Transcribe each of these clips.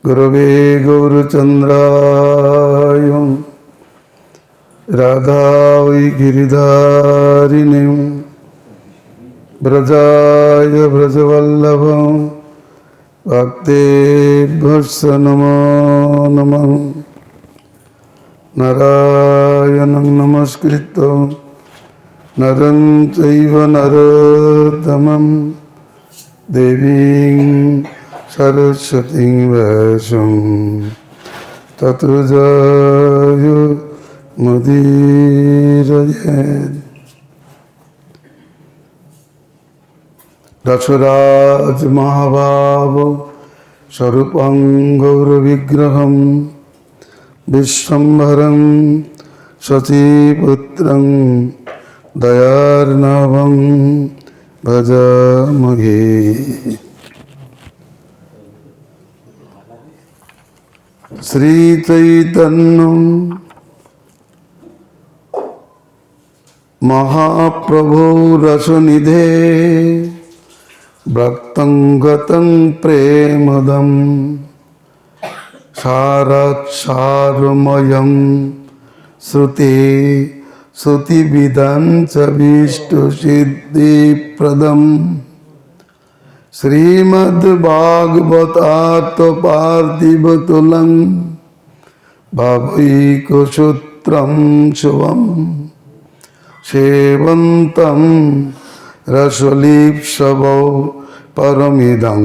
गुरवे गौरचन्द्राय राधायै गिरिधारिणे व्रजाय व्रजवल्लभं भक्तेभ्यश्च नमो नमः। नारायणं नमस्कृत्य नरं चैव नरोत्तमं देवीं सरस्वतीं व्यासं ततो जयमुदीरयेत्। रसराज महाभाव स्वरूपं गौरविग्रहं विश्वम्भरं शचीपुत्रं दयार्णवं भजामहे। श्री चैतन्य महाप्रभु रसनिधे भक्तं गतं प्रेमदं सारात् सारमयं श्रुते श्रुतिविदं च विष्णुसिद्धिप्रदम् श्रीमद्भागवतात् पार्थिवतुलं भावैकसूत्रं शुभं सेवन्तं रसलीप्सवो परमिदं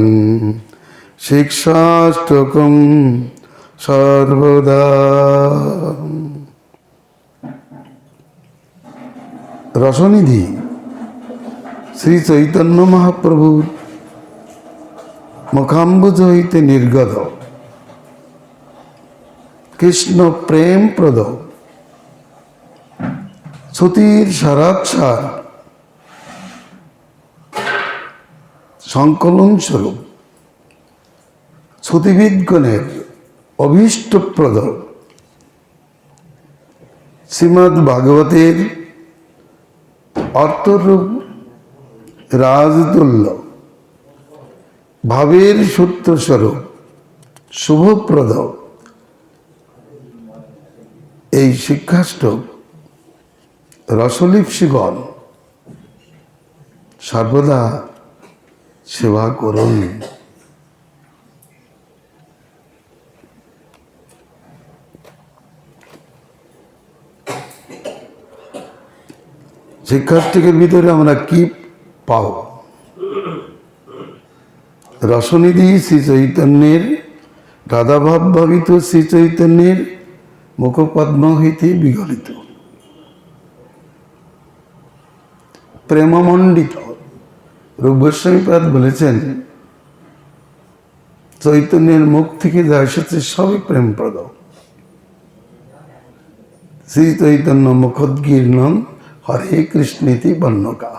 शिक्षाष्टकं सर्वदा। रसनिधि श्री चैतन्य महाप्रभु मुखाम्बुज हईते निर्गत कृष्ण प्रेम प्रद श्रुतिर साराक्षर संकलन स्वरूप श्रुतिविद्गणेर अभीष्टप्रद श्रीमद् भागवतेर अर्थरूप राजतुल्य भावेर सूत्र स्वरूप शुभप्रद এই শিক্ষাষ্টক রসলিপ্সিগণ সর্বদা সেবা করুন। শিক্ষাষ্টকের ভিতরে আমরা কি পাও? রসনিধি শ্রী চৈতন্যের রাধাভাব ভাবিত শ্রী চৈতন্যের মুখপদ্ম হইতে বিগলিত প্রেমমণ্ডিত রূপ গোস্বামীপাদ বলেছেন, চৈতন্যের মুখ থেকে যা এসেছে সবই প্রেমপ্রদ। শ্রী চৈতন্য মুখোদ্গীর্ণং হরে কৃষ্ণেতি বর্ণকা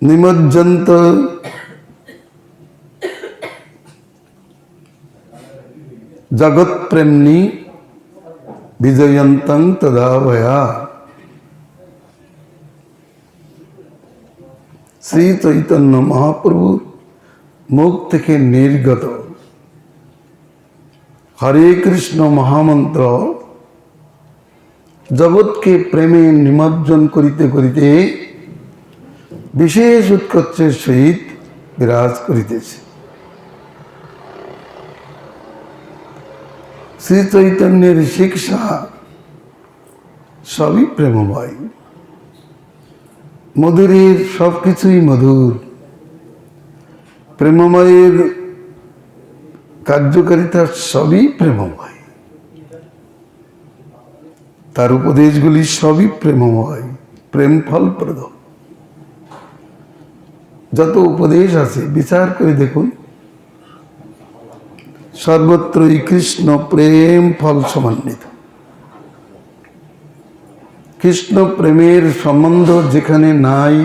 নিমজ্জন্ত জগৎ প্রেমনি বিজয়ন্তং তদা ভয়া। শ্রী চৈতন্য মহাপ্রভু মুখ থেকে নির্গত হরে কৃষ্ণ মহামন্ত্র জগৎকে প্রেমে নিমজ্জন করিতে করিতে বিশেষ উৎকর্ষের সহিত বিরাজ করিতেছে। শ্রী চৈতন্যের শিক্ষা সবই প্রেমময়, মধুরের সবকিছুই মধুর। প্রেমময়ের কার্যকারিতা সবই প্রেমময়, তার উপদেশগুলি সবই প্রেমময়, প্রেম ফলপ্রদ। যত উপদেশ আছে বিচার করে দেখুন, সর্বত্রই কৃষ্ণ প্রেম ফল সমন্বিত। কৃষ্ণ প্রেমের সম্বন্ধ যেখানে নাই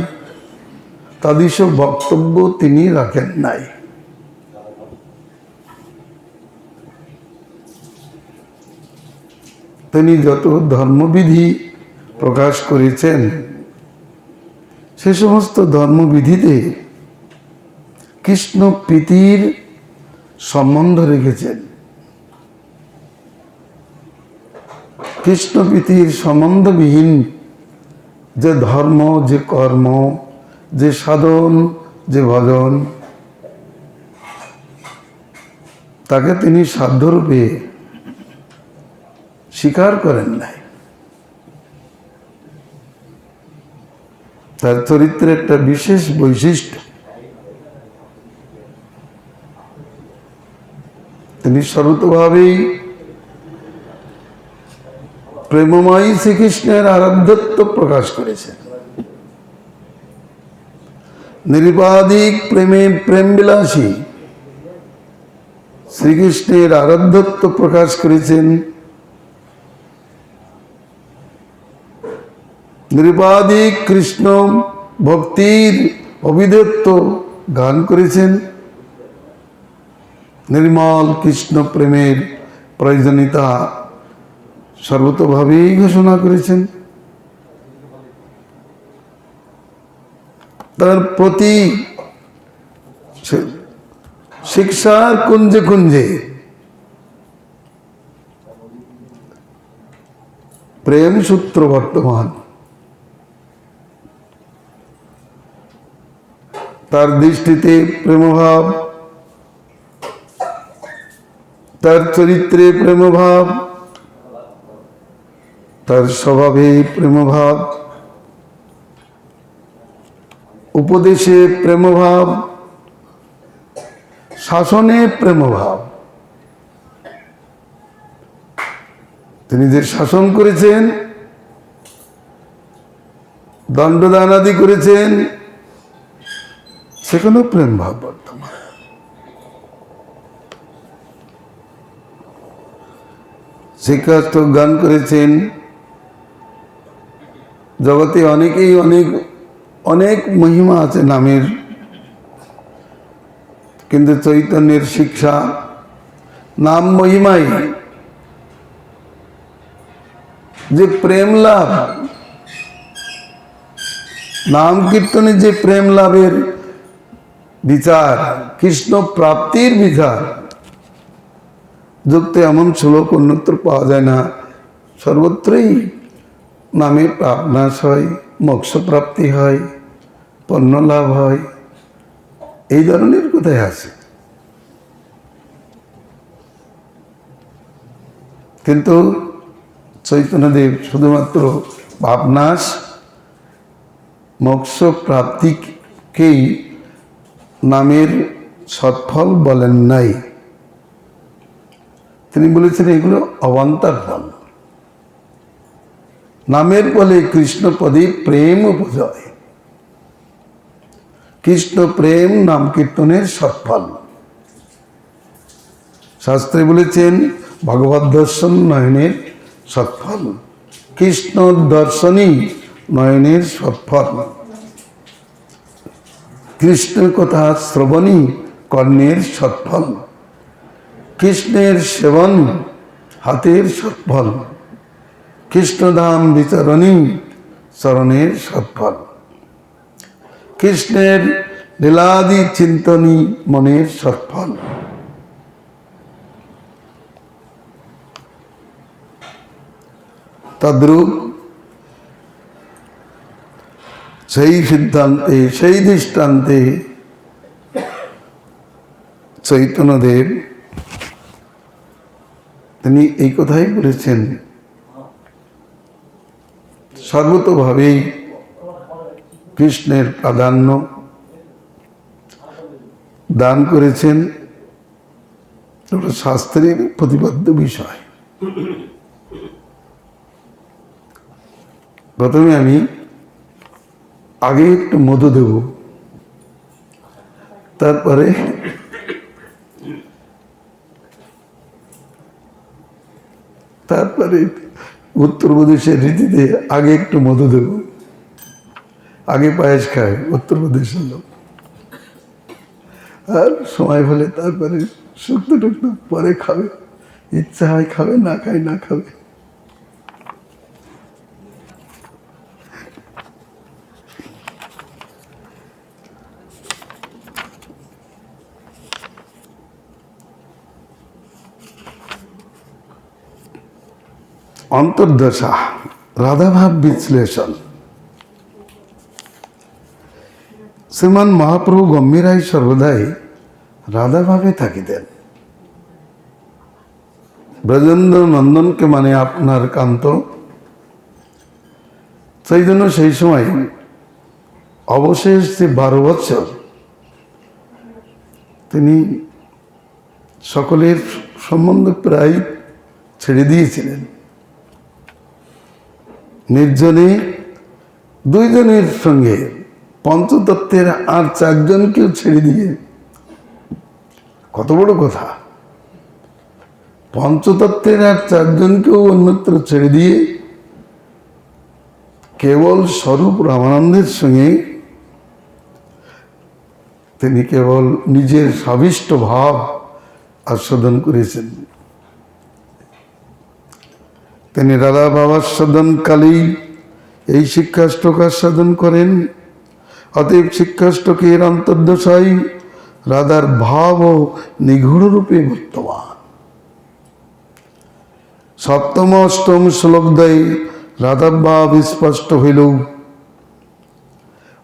তাদৃশ বক্তব্য তিনি রাখেন নাই। তিনি যত ধর্মবিধি প্রকাশ করেছেন সে সমস্ত ধর্মবিধিতে কৃষ্ণ প্রীতির সম্বন্ধ রেখেছেন। কৃষ্ণ প্রীতির সম্বন্ধবিহীন যে ধর্ম, যে কর্ম, যে সাধন, যে ভজন, তাকে তিনি সাধ্যরূপে স্বীকার করেন নাই। তার চরিত্রের একটা বিশেষ বৈশিষ্ট্য, তিনি সর্বতভাবেই প্রেমময়ী শ্রীকৃষ্ণের আরাধ্যত্ব প্রকাশ করেছেন। নিরুপাধিক প্রেমে প্রেমবিলাসী শ্রীকৃষ্ণের আরাধ্যত্ব প্রকাশ করেছেন। নিরুপাধিক কৃষ্ণ ভক্তির অভিধেত্ব গান করেছেন। নির্মল কৃষ্ণ প্রেমের প্রয়োজনীয়তা সর্বতভাবেই ঘোষণা করেছেন। তার প্রতি শিক্ষার কুঞ্জে কুঞ্জে প্রেম সূত্র বর্তমান। তার দৃষ্টিতে প্রেমভাব, তার চরিত্রে প্রেমভাব, তার স্বভাবে প্রেমভাব, উপদেশে প্রেমভাব, শাসনে প্রেমভাব। তিনি যে শাসন করেছেন, দণ্ডদান আদি করেছেন, সেখানেও প্রেমভাব বর্তমান। শিক্ষাস্তক গান করেছেন। জগতে অনেকেই অনেক অনেক মহিমা আছে নামের, কিন্তু চৈতন্যের শিক্ষা নাম মহিমাই যে প্রেম লাভ, নাম কীর্তনে যে প্রেম লাভের বিচার, কৃষ্ণ প্রাপ্তির বিচার, যুক্ত এমন শ্লোক অন্যত্র পাওয়া যায় না। সর্বত্রই নামে প্রাপনাশ হয়, মোক্ষ প্রাপ্তি হয়, পণ্য লাভ হয়, এই ধরনের কথাই আছে। কিন্তু চৈতন্যদেব শুধুমাত্র ভাবনাশ, মোক্ষ প্রাপ্তিকেই নামের সৎফল বলেন নাই। তিনি বলেছেন এগুলো অবান্তর ফল। নামের ফলে কৃষ্ণ পদে প্রেম উপজয়। কৃষ্ণ প্রেম নাম কীর্তনের সৎফল। শাস্ত্রে বলেছেন ভগবত দর্শন নয়নের সৎফল, কৃষ্ণ দর্শনই নয়নের সৎফল, কৃষ্ণের কথা শ্রবণই কর্ণের সৎফল, কৃষ্ণের সেবন হাতের সৎফল, কৃষ্ণধাম বিচরণী চরণের সৎফল, কৃষ্ণের লীলাদি চিন্তনী মনের সৎফল। তদ্রূপ সেই সিদ্ধান্তে, সেই দৃষ্টান্তে চৈতন্যদেব তিনি এই কথাই বলেছেন, সর্বতোভাবেই কৃষ্ণের প্রাধান্য দান করেছেন। শাস্ত্রের প্রতিপাদ্য বিষয়। প্রথমে আমি আগে একটু মধু দেব, তারপরে উত্তরপ্রদেশের রীতিতে আগে একটু মধু দেব। আগে পায়েস খায় উত্তরপ্রদেশের লোক, আর সময় হলে তারপরে শুক্তো টুকতো পরে খাবে। ইচ্ছা হয় খাবে, না খায় না খাবে। অন্তর্দশা, রাধাভাব বিশ্লেষণ। শ্রীমান মহাপ্রভু গম্ভীরাই সর্বদাই রাধাভাবে থাকিতেন। ব্রজেন্দ্র নন্দনকে মানে আপনার কান্ত, সেই জন্য সেই সময় অবশেষ যে 12 বছর তিনি সকলের সম্বন্ধ প্রায় ছেড়ে দিয়েছিলেন। নির্জনে 2 জনের সঙ্গে পঞ্চতত্ত্বের আর 4 জনকেও ছেড়ে দিয়ে, কত বড় কথা, পঞ্চতত্ত্বের আর 4 জনকেও অন্যত্র ছেড়ে দিয়ে কেবল স্বরূপ রামানন্দের সঙ্গে তিনি কেবল নিজের স্বাভিষ্ট ভাব আস্বাদন করেছেন। তিনি রাধা ভাবাস্বাদনকালেই এই শিক্ষাষ্টক আস্বাদন করেন। অতএব শিক্ষাষ্টকের অন্তর্দশায় রাধার ভাব ও নিগূঢ় রূপে বর্তমান। 7ম 8ম শ্লোকদ্বয়ে রাধার ভাব স্পষ্ট হইল,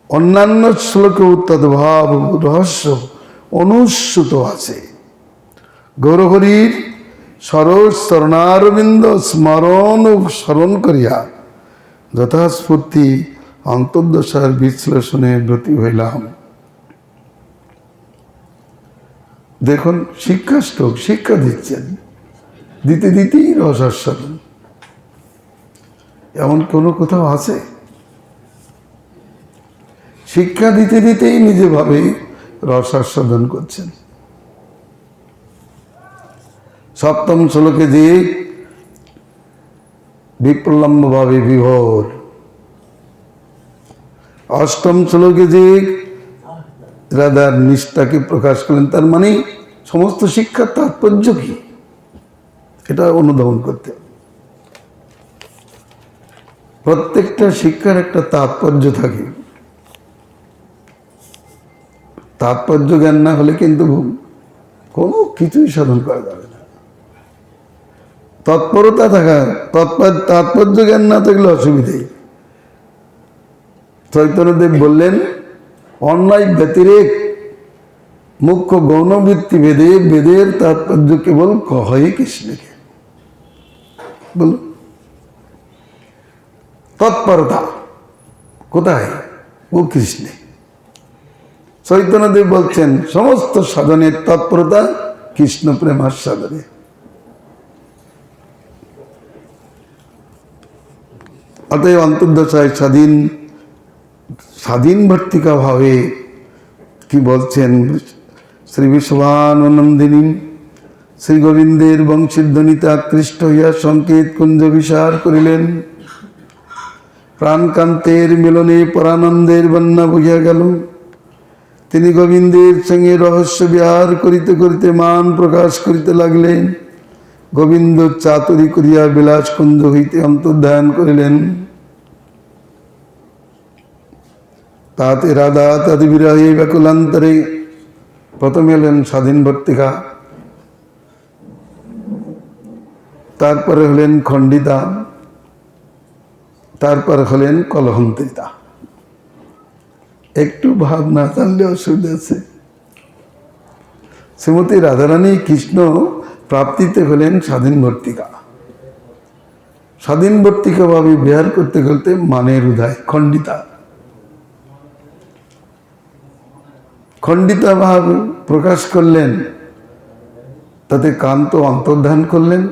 অন্যান্য শ্লোকেও তদ্ভাব রহস্য অনুস্যুত আছে। গৌরহরির সরোজ চরণারবিন্দ স্মরণ ও স্মরণ করিয়া যথাস্ফূর্তি অন্তর্দশার বিশ্লেষণে ব্রতী হইলাম। দেখুন, শিক্ষাষ্টক শিক্ষা দিচ্ছেন, দিতে দিতেই রসাস্বাদন। এমন কোনো কোথাও আছে? শিক্ষা দিতে দিতেই নিজে ভাবে রসাস্বাদন করছেন। 7ম শ্লোকে যে বিপ্লম্ব ভাবে বিভোর, 8ম শ্লোকে যে রাধার নিষ্ঠাকে প্রকাশ করলেন, তার মানে সমস্ত শিক্ষার তাৎপর্য কি এটা অনুধাবন করতে। প্রত্যেকটা শিক্ষার একটা তাৎপর্য থাকে। তাৎপর্য জ্ঞান না হলে কিন্তু কোনো কিছুই সাধন করা যাবে না। তৎপরতা থাকা, তাৎপর্য জ্ঞান না থাকলে অসুবিধাই। চৈতন্যদেব বললেন, অন্যায় ব্যতিরেক মুখ্য গৌণবৃত্তি ভেদে বেদের তাৎপর্য কেবল কহে কৃষ্ণকে। বল, তৎপরতা কোথায়? ও কৃষ্ণে। চৈতন্যদেব বলছেন সমস্ত সাধনের তৎপরতা কৃষ্ণ প্রেমার সাধনে। অতএব অন্তর্দশায় স্বাধীন ভর্তিকা ভাবে কি বলছেন, শ্রী বিশ্বভানন্দিনী শ্রী গোবিন্দের বংশীধ্বনিতে আকৃষ্ট হইয়া সংকেত কুঞ্জ বিসার করিলেন। প্রাণকান্তের মিলনে পরানন্দের বন্যা বহিয়া গেল। তিনি গোবিন্দের সঙ্গে রহস্য বিহার করিতে করিতে মান প্রকাশ করিতে লাগলেন। গোবিন্দ চাতুরী করিয়া বিলাস কুঞ্জ হইতে অন্তর্ধান করিলেন। তাতে রাধা তাতে বিরহে ব্যাকুলান্তরে প্রথমে এলেন স্বাধীন ভর্তিকা, তারপরে হলেন খণ্ডিতা, তারপর হলেন কলহন্ত্রিতা। একটু ভাব না জানলে অসুবিধা আছে। শ্রীমতী রাধারানী কৃষ্ণ প্রাপ্তিতে হলেন স্বাধীন ভর্তিকা। স্বাধীন ভর্তিকা ভাবে বিহার করতে করতে মানের উদয় খণ্ডিতা। খণ্ডিতা ভাব প্রকাশ করলেন, তাতে কান্ত অন্তর্ধান করলেন।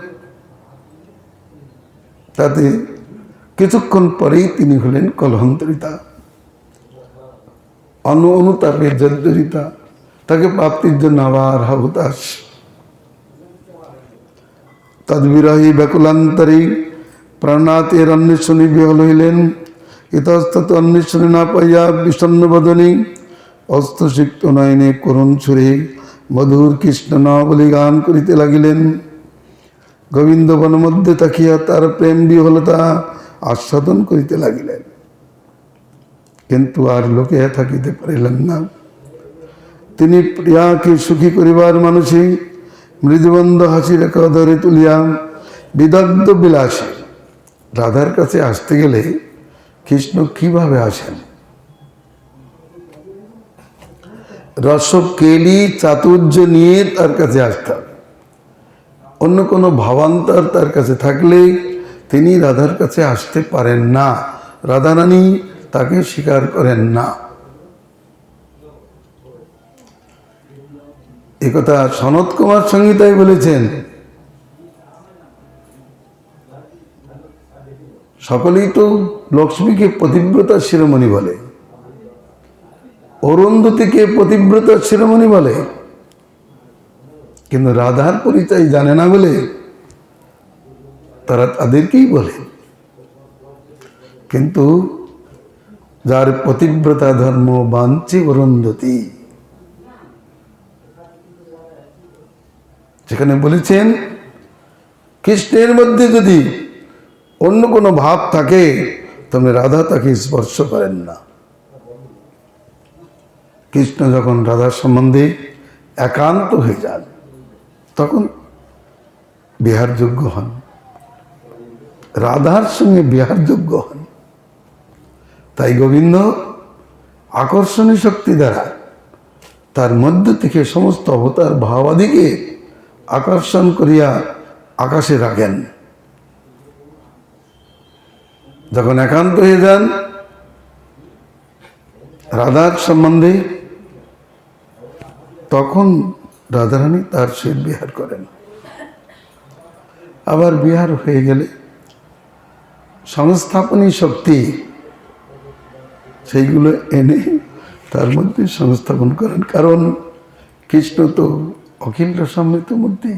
তাতে কিছুক্ষণ পরেই তিনি হলেন কলহন্তরিতা, অনুতাপে জর্জরিতা। তাকে প্রাপ্তির জন্য আবার হাহুতাস। তদ্বিরহী ব্যাকুলান্তরে প্রাণাতের অন্বেষণে বিহল হইলেন। ইতস্তত অন্বেষণে না পাইয়া বিষণ্ণ বদনে অস্ত্রসিক্ত নয়নে করুণ সুরে মধুর কৃষ্ণ নামাবলী গান করিতে লাগিলেন। গোবিন্দ বনমধ্যে তাকিয়া তার প্রেম বিহলতা আস্বাদন করিতে লাগিলেন, কিন্তু আর লোকে থাকিতে পারিলেন না। তিনি প্রিয়াকে সুখী করিবার মানুষে মৃদুবন্ধ হাসি রেখা ধরে তুলিয়া বিদগ্ধ বিলাসে রাধার কাছে আসতে গেলে কৃষ্ণ কিভাবে আসেন? রসকেলি চাতুর্য নিয়ে তার কাছে আসতেন। অন্য কোনো ভাবান্তর তার কাছে থাকলে তিনি রাধার কাছে আসতে পারেন না, রাধারানী তাকে স্বীকার করেন না। একথা সনত কুমার সংহিতায় বলেছেন। সকলেই তো লক্ষ্মীকে পতিব্রতা শিরোমণি বলে, অরুন্ধতীকে পতিব্রতা শিরোমণি বলে, কিন্তু রাধার পরিচয় জানে না বলে তারা তাদেরকেই বলে। কিন্তু যার পতিব্রতা ধর্ম বাঞ্চে অরুন্ধতী, সেখানে বলেছেন কৃষ্ণের মধ্যে যদি অন্য কোনো ভাব থাকে তবে রাধা তাকে স্পর্শ করেন না। কৃষ্ণ যখন রাধার সম্বন্ধে একান্ত হয়ে যান তখন বিহারযোগ্য হন, রাধার সঙ্গে বিহারযোগ্য হন। তাই গোবিন্দ আকর্ষণী শক্তি দ্বারা তার মধ্য থেকে সমস্ত অবতার ভাবাদিকে আকর্ষণ করিয়া আকাশে রাখেন। যখন একান্ত হয়ে যান রাধার সম্বন্ধে, তখন রাধারানী তার সহিত বিহার করেন। আবার বিহার হয়ে গেলে সংস্থাপনী শক্তি সেইগুলো এনে তার মধ্যে সংস্থাপন করেন। কারণ কৃষ্ণ তো অখিল রসামৃত মূর্তি,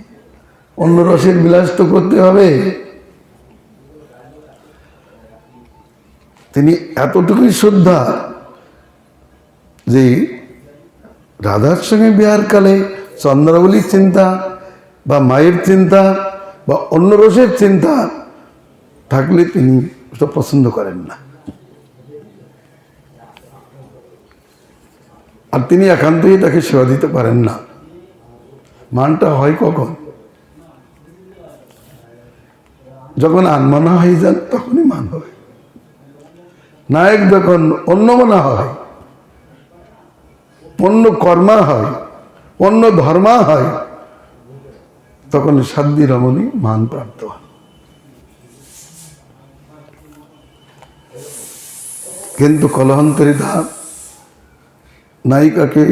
অন্য রসের বিলাস তো করতে হবে। তিনি এতটুকুই শ্রদ্ধা যে রাধার সঙ্গে বিহারকালে চন্দ্রাবলীর চিন্তা বা মায়ের চিন্তা বা অন্য রসের চিন্তা থাকলে তিনি ওটা পছন্দ করেন না। আর তিনি একান্তই তাকে সেবা দিতে পারেন না। মানটা হয় কখন? যখন আনমনা হয়ে যান তখনই মান হয়। নায়ক যখন অন্যমনা হয়, অন্য কর্মা হয়, অন্য ধর্মা হয়, তখন সাধ্বী রমণী মান প্রাপ্ত হয়। কিন্তু কলহান্তরিতা নায়িকাকে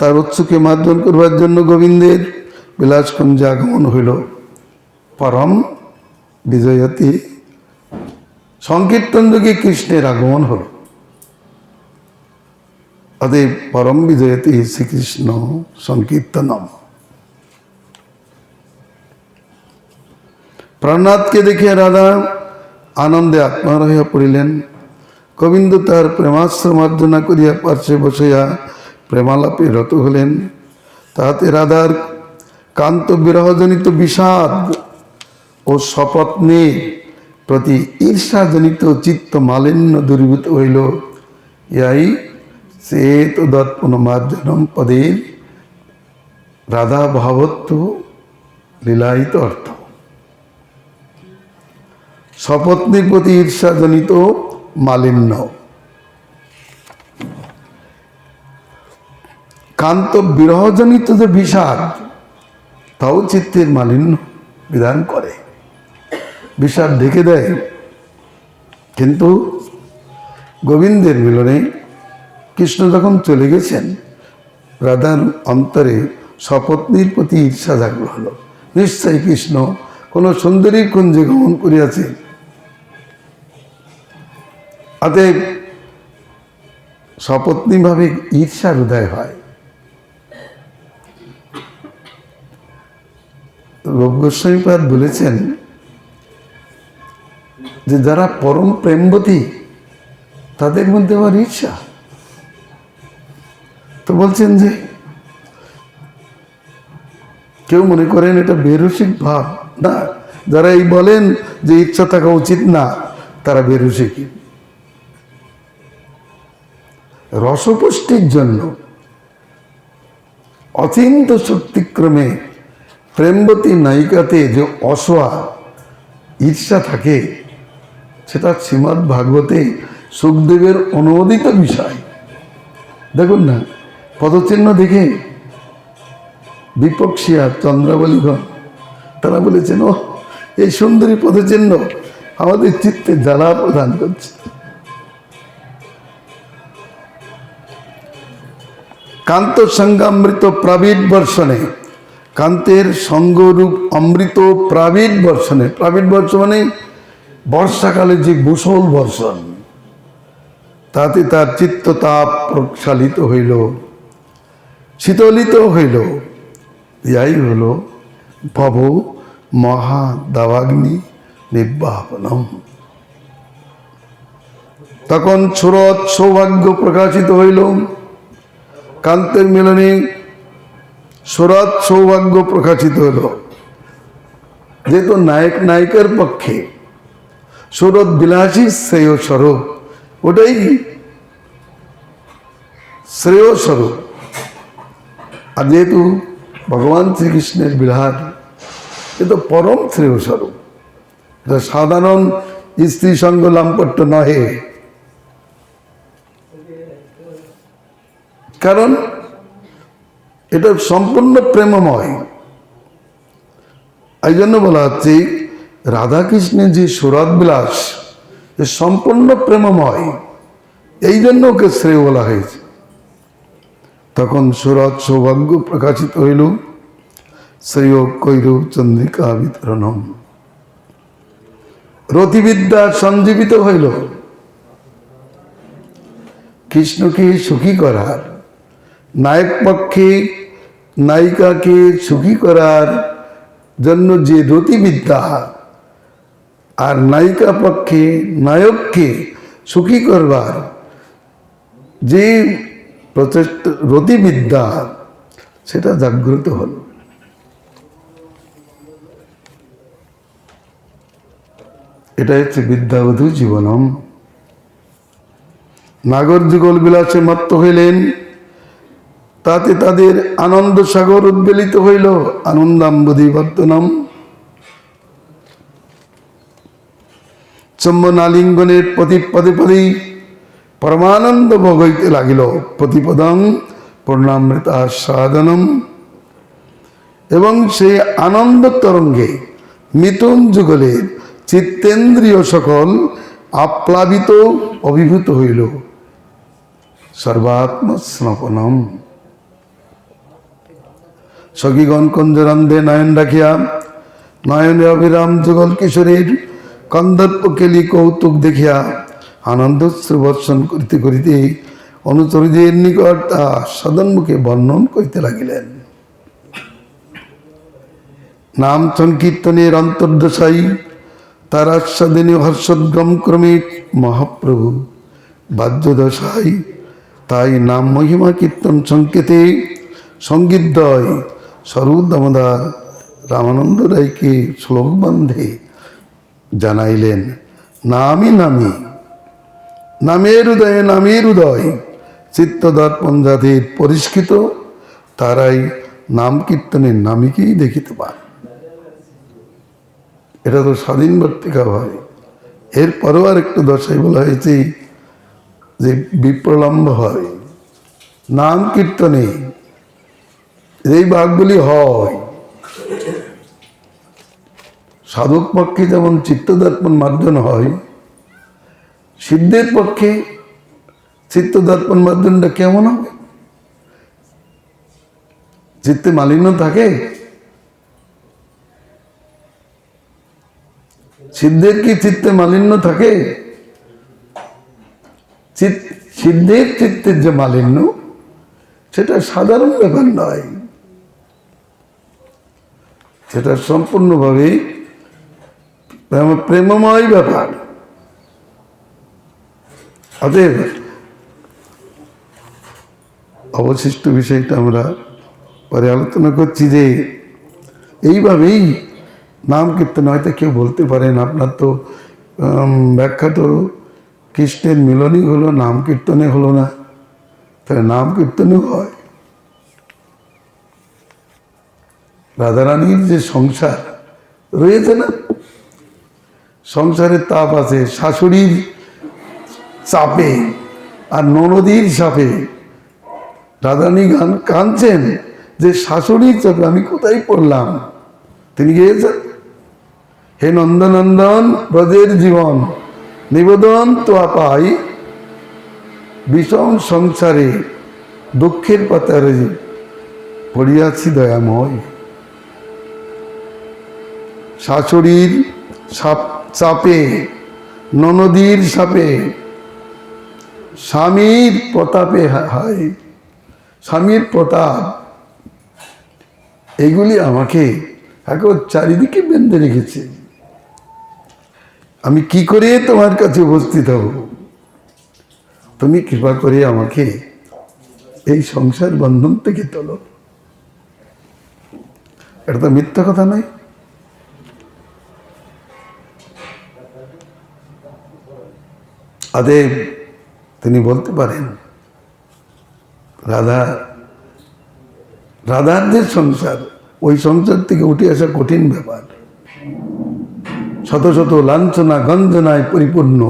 তার উৎসুকে মার্জন করবার জন্য গোবিন্দের বিলাসকুঞ্জে আগমন হইল। পরম বিজয়তী সংকীর্তন যুগে কৃষ্ণের আগমন হল। অতএব পরম বিজয়তী শ্রীকৃষ্ণ সংকীর্তনম। প্রাণনাথকে দেখে রাধা আনন্দে আত্মহারা হইয়া পড়িলেন। গোবিন্দ তার প্রেমাশ্র মার্জনা করিয়া পার্শ্বে বসিয়া প্রেমালাপে রত হলেন। তাহাতে রাধার কান্ত বিরহজনিত বিষাদ ও স্বপত্নীর প্রতি ঈর্ষাজনিত চিত্ত মালিন্য দূরীভূত হইল। ইয়াই চেত দর্পণ মার্জনম পদের রাধা ভাবত্ব লীলায়িত অর্থ। স্বপত্নীর প্রতি ঈর্ষাজনিত মালিন্য, কান্ত বিরহজনিত যে বিষাদ, তাও চিত্তের মালিন্য বিধান করে, বিষাদ ঢেকে দেয়। কিন্তু গোবিন্দের মিলনে কৃষ্ণ যখন চলে গেছেন, রাধার অন্তরে স্বপত্নীর প্রতি ঈর্ষা জাগ্রত হল। নিশ্চয়ই কৃষ্ণ কোনো সুন্দরীর কুঞ্জে গমন করিয়াছে। অতএব স্বপত্নীভাবে ঈর্ষার উদয় হয়। রূপ গোস্বামীপাদ বলেছেন যে যারা পরম প্রেমবতী তাদের মধ্যে আবার ঈর্ষা। তো বলছেন যে কেউ মনে করেন এটা বেরসিক ভাব না, যারা এই বলেন যে ইচ্ছা থাকা উচিত না, তারা বেরসিকই। রসপুষ্টির জন্য অচিন্ত শক্তিক্রমে প্রেমবতী নায়িকাতে যে অসহা ঈর্ষা থাকে, সেটা শ্রীমদ্ ভাগবতে সুখদেবের অনুমোদিত বিষয়। দেখুন না, পদচিহ্ন দেখে বিপক্ষিয়া চন্দ্রাবলীগণ তারা বলেছেন, ও এই সুন্দরী পদচিহ্ন আমাদের চিত্তে জ্বালা প্রদান করছে। কান্ত সঙ্গামৃত প্রাবিড বর্ষণে, কান্তের সঙ্গরূপ অমৃত প্রাবিড বর্ষণে, প্রাবিড বর্ষণ মানে বর্ষাকালে যে মুষল বর্ষণ, তাতে তার চিত্ততাপ প্রক্ষালিত হইল, শীতলিত হইল। ইয়াই হল ভব মহা দাবাগ্নি নির্বাপনম। তখন সুরত সৌভাগ্য প্রকাশিত হইল। কান্তের মিলনে সুরত সৌভাগ্য প্রকাশিত হইল। যেহেতু নায়ক নায়িকার পক্ষে সুরত বিলাসী শ্রেয় স্বরূপ, ওটাই শ্রেয় স্বরূপ। আর যেহেতু ভগবান শ্রীকৃষ্ণের বিলাস, এ তো পরম শ্রেয় স্বরূপ, সাধারণ স্ত্রী সঙ্গ লাম্পট্য নহে। কারণ এটা সম্পূর্ণ প্রেমময়। এই জন্য বলা হচ্ছে রাধাকৃষ্ণের যে সুরত বিলাস সম্পূর্ণ প্রেমময়, এই জন্য ওকে শ্রেয় বলা হয়েছে। তখন সুরত সৌভাগ্য প্রকাশিত হইল, শ্রেয় কৈর চন্দ্রিকা বিতরণম। রতিবিদ্যা সঞ্জীবিত হইল। কৃষ্ণকে সুখী করার, নায়ক পক্ষে নায়িকাকে সুখী করার জন্য যে রতিবিদ্যা, আর নায়িকা পক্ষে নায়ককে সুখী করবার যে প্রচেষ্টা রতিবিদ্যা, সেটা জাগ্রত হল। এটা হচ্ছে বিদ্যাবধূ জীবনম। নাগর যুগল বিলাসে মত্ত হইলেন, তাতে তাদের আনন্দ সাগর উদ্বেলিত হইল। আনন্দাম্বুধি বর্তনম। চম্বনালিঙ্গনের প্রতি পদে পদেই পরমানন্দ ভোগ হইতে লাগিল। প্রতিপদং পূর্ণামৃতা সাধনম। এবং সেই আনন্দ তরঙ্গে মিথুন যুগলের চিত্তেন্দ্রিয় সকল আপ্লাবিত অভিভূত হইল। সর্বাত্ম স্নপনম। সখীগণ কুঞ্জরন্ধে নয়ন রাখিয়া নয়নে অবিরাম যুগল কিশোরীর কন্দর্প কেলি কৌতুক দেখিয়া আনন্দশ্রু বর্ষণ করিতে করিতে অনুচরীদের নিকট তা সদন্মুখে বর্ণন করিতে লাগিলেন। নাম সংকীর্তনের অন্তর্দশাই তার আস্বাদিনী হর্ষোদ্গম ক্রমে মহাপ্রভু বাদ্যদশাই। তাই নাম মহিমা কীর্তন সংকেতে সঙ্গীতদ্বয় স্বরূপ দামোদর রামানন্দ রায়কে শ্লোকবন্ধে জানাইলেন। নামি নামি নামের উদয়ে নামের উদয়, চিত্তদর্পণ যাদের পরিষ্কৃত, তারাই নাম কীর্তনের নামিকেই দেখিতে পান। এটা তো স্বাধীন বর্তিকা হয়। এরপরও আর একটু দশাই বলা হয়েছে যে বিপ্রলম্ব হয় নাম কীর্তনে, এই ভাগগুলি হয়। সাধক পক্ষে যেমন চিত্তদর্পণ মার্জন হয়, সিদ্ধের পক্ষে চিত্তদর্পণ মার্জনটা কেমন হবে? চিত্তে মালিন্য থাকে? সিদ্ধের কি চিত্তে মালিন্য থাকে? সিদ্ধের চিত্তের যে মালিন্য, সেটা সাধারণ ব্যাপার নয়, সেটা সম্পূর্ণভাবে প্রেমময় ব্যাপার। অতএব অবশিষ্ট বিষয়টা আমরা পরে আলোচনা করছি যে এইভাবেই নাম কীর্তন। হয়তো কেউ বলতে পারেন আপনার তো ব্যাখ্যা তো কৃষ্ণের মিলনই হলো, নাম কীর্তনে হলো না। তাহলে নাম কীর্তনেও হয়। রাধারানীর যে সংসার রয়েছে না, সংসারের তাপ আছে, শাশুড়ির চাপে আর ননদীর চাপে রাধারানী গান কাঁদছেন যে শাশুড়ির চাপে আমি কোথায় পড়লাম। তিনি গিয়েছেন, হে নন্দনন্দন ব্রজের জীবন নিবেদন তো পাই, বিষম সংসারে দুঃখের পাতারে পড়িয়াছি দয়াময়। শাশুড়ির চাপে, ননদীর চাপে, স্বামীর প্রতাপে, হায় স্বামীর প্রতাপ, এগুলি আমাকে এখন চারিদিকে বেঁধে রেখেছে। আমি কি করে তোমার কাছে উপস্থিত হব? তুমি কৃপা করে আমাকে এই সংসার বন্ধন থেকে তোলো। এটা তো মিথ্যা কথা নয়। অতএব তিনি বলতে পারেন রাধার যে সংসার, ওই সংসার থেকে উঠে আসা কঠিন ব্যাপার, শত শত লাঞ্ছনা গঞ্জনায় পরিপূর্ণ।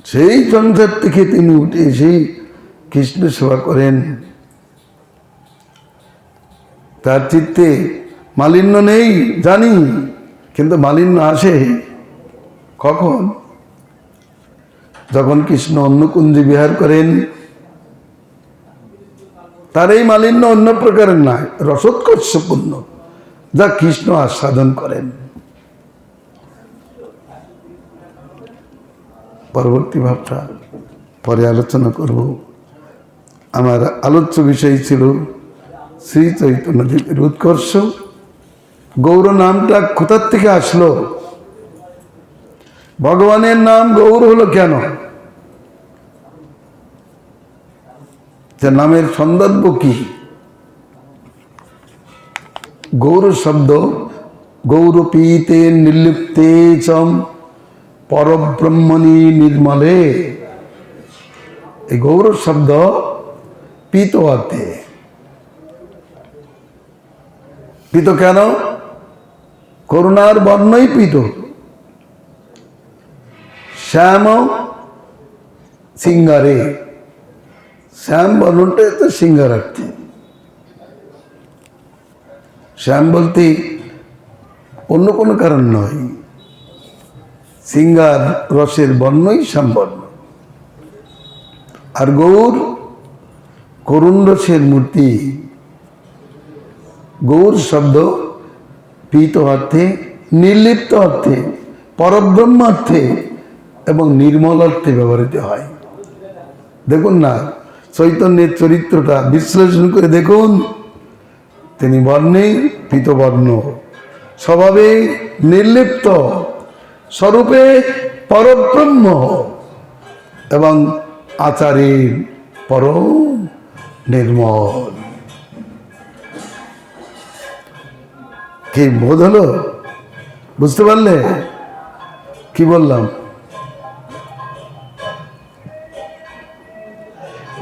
সেই সংসার থেকে তিনি উঠে এসেই কৃষ্ণ সেবা করেন। তার চিত্তে মালিন্য নেই জানি, কিন্তু মালিন্য আসে কখন? যখন কৃষ্ণ অন্নকুঞ্জে বিহার করেন, তার এই মালিন্য অন্য প্রকারের নয়, রসোৎকর্ষপূর্ণ, যা কৃষ্ণ আস্বাদন করেন। পরবর্তী ভাবটা পরে আলোচনা করব। আমার আলোচ্য বিষয় ছিল শ্রী চৈতন্যদেবের উৎকর্ষ। গৌর নামটা কোথার থেকে আসলো? ভগবানের নাম গৌর হলো কেন? যে নামের সন্দর্ভ কি? গৌর শব্দ গৌরপীতে নির্লিপ্তে চম পরব্রহ্মণি নির্মলে। এই গৌর শব্দ পীত অর্থে। পীত কেন? করুণার বর্ণই পীত। শ্যাম সিঙ্গারে, শ্যাম বর্ণটা তো সিঙ্গারার্থে। শ্যাম বলতে অন্য কোনো কারণ নয়, সিঙ্গার রসের বর্ণই শ্যামবর্ণ। আর গৌর করুণ রসের মূর্তি। গৌর শব্দ পীত অর্থে, নির্লিপ্ত অর্থে, পরব্রহ্ম অর্থে এবং নির্মল অর্থে ব্যবহৃত হয়। দেখুন না, চৈতন্যের চরিত্রটা বিশ্লেষণ করে দেখুন। তিনি বর্ণে পীতবর্ণ, স্বভাবে নির্লিপ্ত, স্বরূপে পরব্রহ্ম এবং আচারে পরম নির্মল। কি বোধ হলো? বুঝতে পারলে কি বললাম?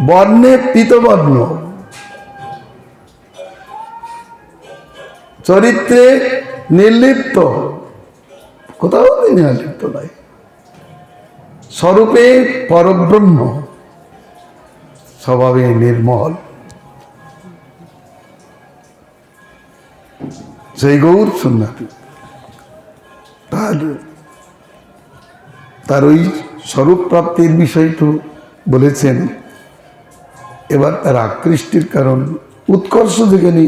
বর্ণে পীতবর্ণ, চরিত্রে নির্লিপ্ত, কোথাও নির্লিপ্ত নয়, স্বরূপে পরব্রহ্ম, স্বভাবে নির্মল। সেই গৌর সন্ন্যাসী তার ওই স্বরূপ প্রাপ্তির বিষয়টা বলেছেন। এবার তার আকৃষ্টির কারণ, উৎকর্ষ যেখানে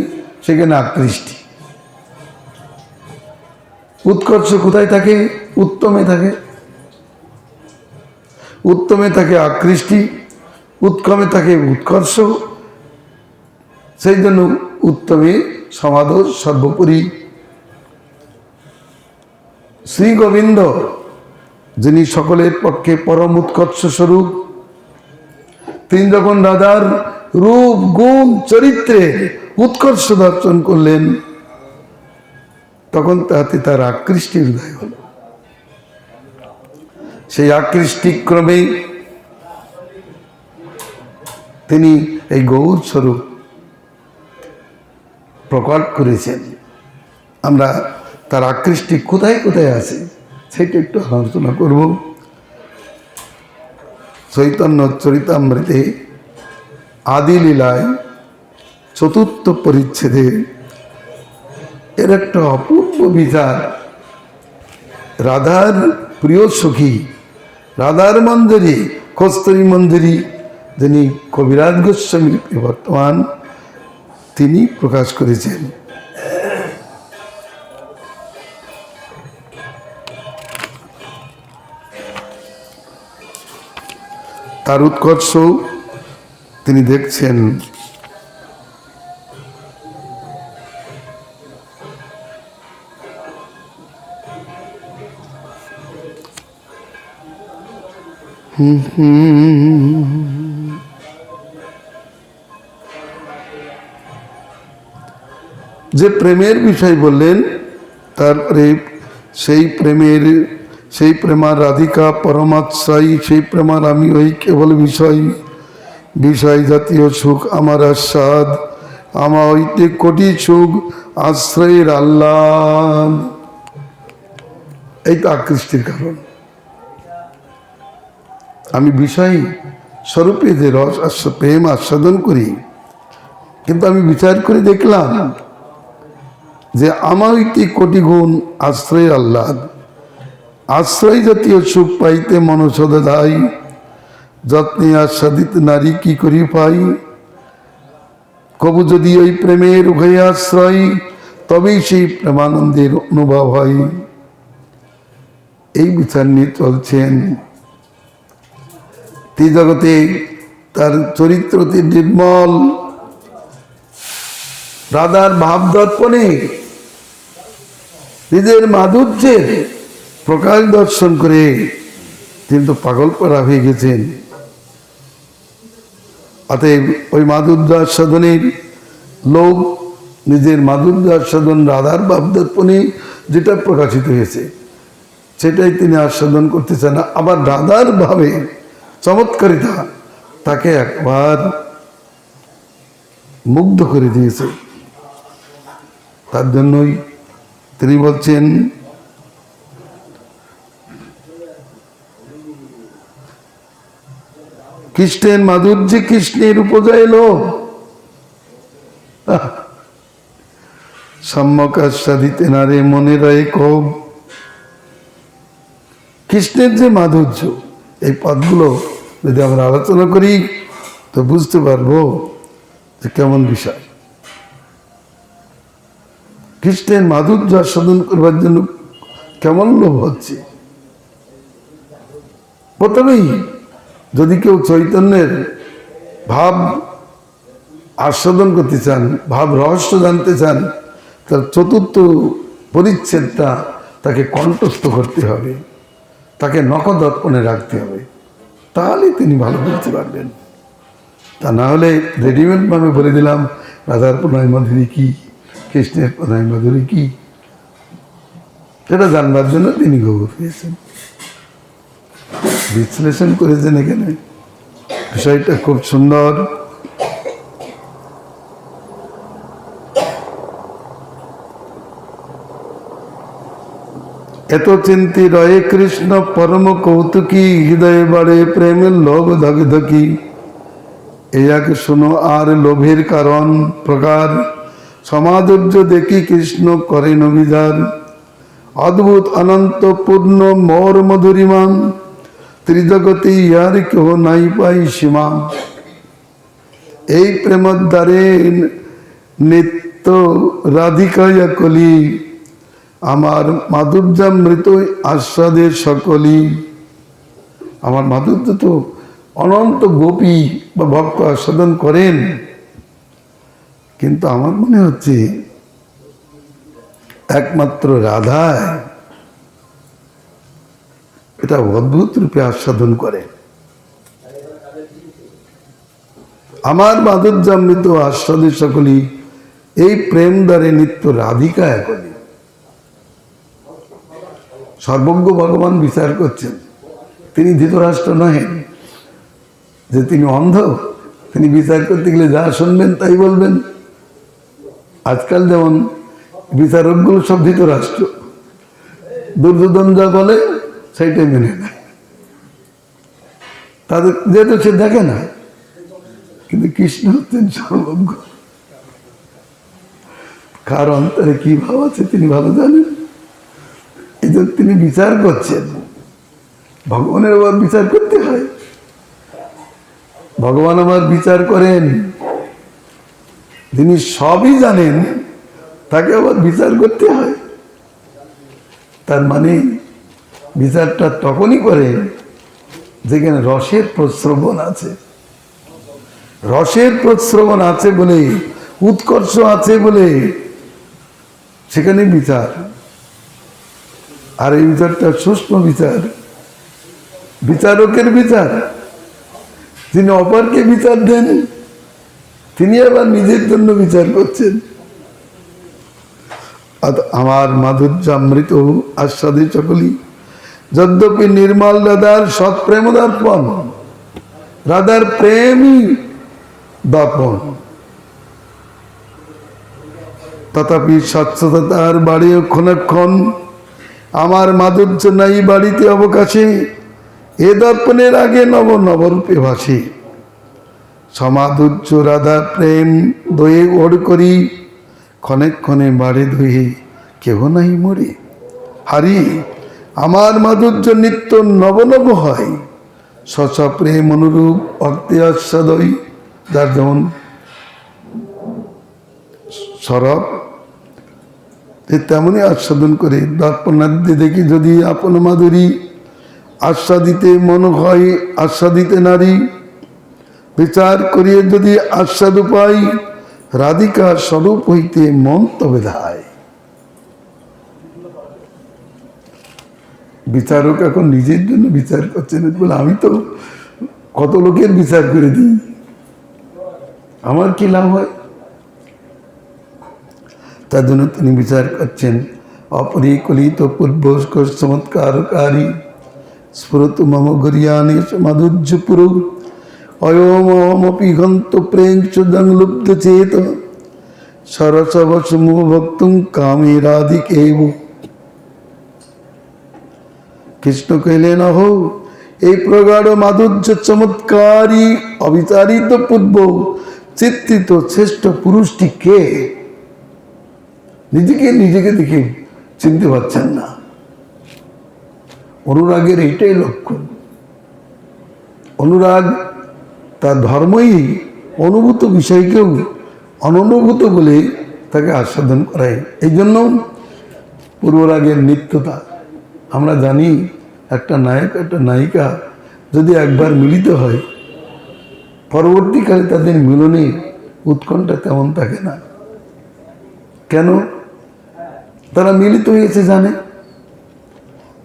সেখানে আকৃষ্টি। উৎকর্ষ কোথায় থাকে? উত্তমে থাকে। উত্তমে থাকে আকৃষ্টি, উৎকমে থাকে উৎকর্ষ। সেই জন্য উত্তমে সমাদর সর্বোপরি। শ্রী গোবিন্দ, যিনি সকলের পক্ষে পরম উৎকর্ষ স্বরূপ, তিনি যখন রাধার রূপ গুণ চরিত্রে উৎকর্ষ দর্শন করলেন, তখন তাতে তার আকৃষ্টি হৃদয় হল। সেই আকৃষ্টি ক্রমে তিনি এই গৌর স্বরূপ প্রকট করেছেন। আমরা তার আকৃষ্টি কোথায় কোথায় আছে সেটা একটু আলোচনা করব। চৈতন্য চরিতামৃতে আদি লীলায় চতুর্থ পরিচ্ছেদে এর একটা অপূর্ব বিচার। রাধার প্রিয় সখী, রাধার মঞ্জরি, কস্তুরী মঞ্জরি, যিনি কবিরাজ গোস্বামী বর্তমান, তিনি প্রকাশ করেছেন। তার উৎকর্ষ তিনি দেখছেন। যে প্রেমের বিষয় বললেন, তারপরে সেই প্রেমার রাধিকা পরমাশ্রয়ী, সেই প্রেমার আমি ওই কেবল বিষয় জাতীয় সুখ আমার আস্বাদ, আমার হইতে কোটি সুখ আশ্রয়ের আহ্লাদ। এই তো আকৃষ্টির কারণ। আমি বিষয় স্বরূপে যে প্রেম আস্বাদন করি, কিন্তু আমি বিচার করে দেখলাম যে আমার হইতে কোটি গুণ আশ্রয়ের আহ্লাদ, আশ্রয় জাতীয় সুখ পাইতে মনসদা দায়, যত্নে আস্বাদিত নারী কি করি পাই, কবু যদি ওই প্রেমের উভয় আশ্রয়, তবেই সেই প্রেমানন্দের অনুভব হয়। এই বিচার নিয়ে চলছেন। জগতে তার চরিত্রটি নির্মল, রাধার ভাব দর্পণে নিজের মাধুর্যের প্রকাশ দর্শন করে তিনি তো পাগল করা হয়ে গেছেন। অতএব ওই মাধুর্য আস্বাদনের লোক, নিজের মাধুর্য আস্বাদন রাধার ভাব দর্পণে যেটা প্রকাশিত হয়েছে সেটাই তিনি আস্বাদন করতে চান না। আবার রাধার ভাবে চমৎকারিতা তাকে একবার মুগ্ধ করে দিয়েছে। তার জন্যই তিনি বলছেন, কৃষ্ণের মাধুর্যে কৃষ্ণের উপজা এলো, সম্যক আস্বাদিতে নারে মনে রয়ে ক্ষোভ। কৃষ্ণের যে মাধুর্য, এই পদগুলো যদি আমরা আলোচনা করি তো বুঝতে পারবো যে কেমন বিষয়। কৃষ্ণের মাধুর্য আস্বাদন করবার জন্য কেমন লোভ হচ্ছে। প্রথমেই যদি কেউ চৈতন্যের ভাব আস্বাদন করতে চান, ভাব রহস্য জানতে চান, তার চতুর্থ পরিচ্ছেদটা তাকে কণ্ঠস্থ করতে হবে, তাকে নখদর্পণে রাখতে হবে, তাহলে তিনি ভালো বুঝতে পারবেন। তা না হলে রেডিমেড ভাবে বলে দিলাম রাধার প্রণয় মাধুরী কি, কৃষ্ণের প্রণয় মাধুরী কি, সেটা জানবার জন্য তিনি গৌর পেয়েছেন, বিশ্লেষণ করেছেন এখানে। বিষয়টা খুব সুন্দর। এত চিন্তি রয়ে কৃষ্ণ পরম কৌতুকী, হৃদয়ে বাড়ে প্রেমের লোভ ধকি ধকি। ইয়াকে শোনো আর লোভের কারণ প্রকার, সমাধুর্য দেখি কৃষ্ণ করেন অভিযান। অদ্ভুত অনন্ত পূর্ণ মোর মধুরিমা, ত্রিজগতে ইয়ার কেহ নাই পাই সীমা। এই প্রেমদ্বারে নিত্য রাধিকায়া কলি, আমার মাধুর্যামৃত আস্বাদের সকলি। আমার মাধুর্য তো অনন্ত গোপী বা ভক্ত আস্বাদন করেন, কিন্তু আমার মনে হচ্ছে একমাত্র রাধায় এটা অদ্ভুত রূপে আস্বাদন করে। আমার মাধুর্যামৃত আস্বাদের সকলি, এই প্রেম দ্বারে নিত্য রাধিকা একলি। সর্বজ্ঞ ভগবান বিচার করছেন, তিনি ধৃতরাষ্ট্র নহেন যে তিনি অন্ধ, তিনি বিচার করতে গেলে যা শুনবেন তাই বলবেন। আজকাল যেমন বিচারকগুলো সব ধৃতরাষ্ট্র, দুর্যোধন যা বলে সেইটাই মেনে নেয়। তাদের যেহেতু সে দেখে না, কিন্তু কৃষ্ণ হচ্ছেন সর্বজ্ঞ। কার অন্তরে কি ভাব আছে তিনি ভালো জানেন। এই জন্য তিনি বিচার করছেন। ভগবানের আবার বিচার করতে হয়। ভগবান আমার বিচার করেন, যিনি সবই জানেন তাকে আবার বিচার করতে হয়। তার মানে বিচারটা তখনই করে যেখানে রসের প্রশ্রবণ আছে। রসের প্রশ্রবণ আছে বলে, উৎকর্ষ আছে বলে সেখানে বিচার। আর এই বিচারটা সূক্ষ্ম বিচার, বিচারকের বিচার। যিনি অপরকে বিচার দেন তিনি আবার নিজের জন্য বিচার করছেন। আমার মাধুর্যামৃত আস্বাদে সকলি, যদ্যপি নির্মল রাধার সৎপ্রেম দর্পণ, রাধার প্রেমই দর্পণ, তথাপি স্বচ্ছতা তার বাড়ি ক্ষণক্ষণ, আমার মাধুর্য নাই বাড়িতে অবকাশে, এ দর্পণের আগে নব নবরূপে ভাসে। সমাধুর্য রাধা প্রেম দয়ে ওড় করি, ক্ষণে ক্ষণে বাড়ে ধুয়ে কেহ নাই মরে। হারি আমার মাধুর্য নিত্য নব নব হয়, স্বচ্ছ প্রেম অনুরূপ ভক্তি আস্বাদই, যার যেমন সরব তেমনই আস্বাদন করে। দর্পণাদ্যে দেখি যদি আপন মাধুরী, আস্বাদিতে মন হয় আস্বাদিতে নারী, বিচার করিয়ে যদি আস্বাদ পাই, রাধিকা স্বরূপ হইতে মন তবে ধায়। বিচারক এখন নিজের জন্য বিচার করছেন বলে আমি তো কত লোকের বিচার করে দিই, আমার কি লাভ হয়? তার জন্য তিনি বিচার করছেন। অপরিকলিত পূর্ব চমৎকারকারী স্ফুরত মম গরিয়ানে মাধুর্য পুরু, অয়মপি ঘন্ত প্রেম লুব্ধ চেত, সরসবসমূহ ভক্তুং কামে রাধিকেব। কৃষ্ণ কহিলেন, অহো এই প্রগাঢ় মাধুর্য চমৎকারী অবিচারিত পূর্ব চিত্রিত শ্রেষ্ঠ পুরুষটি কে? নিজেকে দেখে চিনতে পারছেন না। অনুরাগের এইটাই লক্ষণ। অনুরাগ তার ধর্মই অনুভূত বিষয়কেও অননুভূত বলে তাকে আস্বাদন করায়। এই জন্য পূর্বরাগের নিত্যতা। আমরা জানি একটা নায়ক একটা নায়িকা যদি একবার মিলিত হয়, পরবর্তীকালে তাদের মিলনে উৎকণ্ঠা তেমন থাকে না। কেন? তারা মিলিত হয়েছে জানে।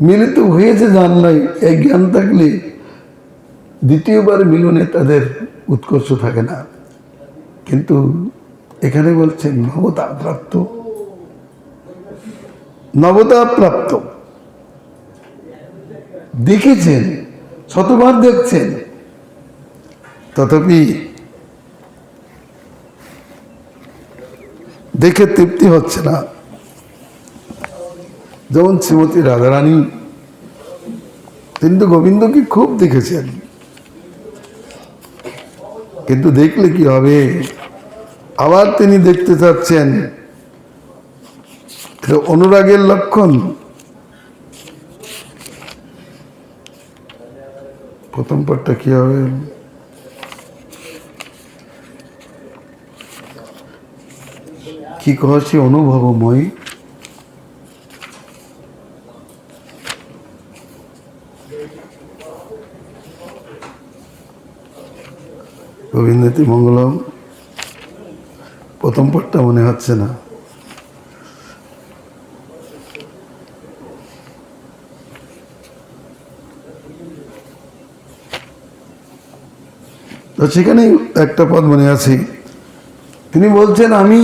মিলিত হয়েছে জানলাই এই জ্ঞান থাকলে দ্বিতীয়বার মিলনে তাদের উৎকর্ষ থাকে না। কিন্তু এখানে বলছেন নবতা প্রাপ্ত, নবতা প্রাপ্ত। দেখেছেন, শতবার দেখছেন, তথাপি দেখে তৃপ্তি হচ্ছে না। যেমন শ্রীমতী রাধারানী, তিনি তো গোবিন্দকে খুব দেখেছেন, কিন্তু দেখলে কি হবে? আবার তিনি দেখতে চাচ্ছেন। অনুরাগের লক্ষণ। প্রথম পাঠটা কি হবে? কি কহছি অনুভবময়, গোবিন্দতি মঙ্গলম। প্রথম পাঠটা মনে হচ্ছে না। তো সেখানে একটা পদ মনে আছে। তিনি বলছেন, আমি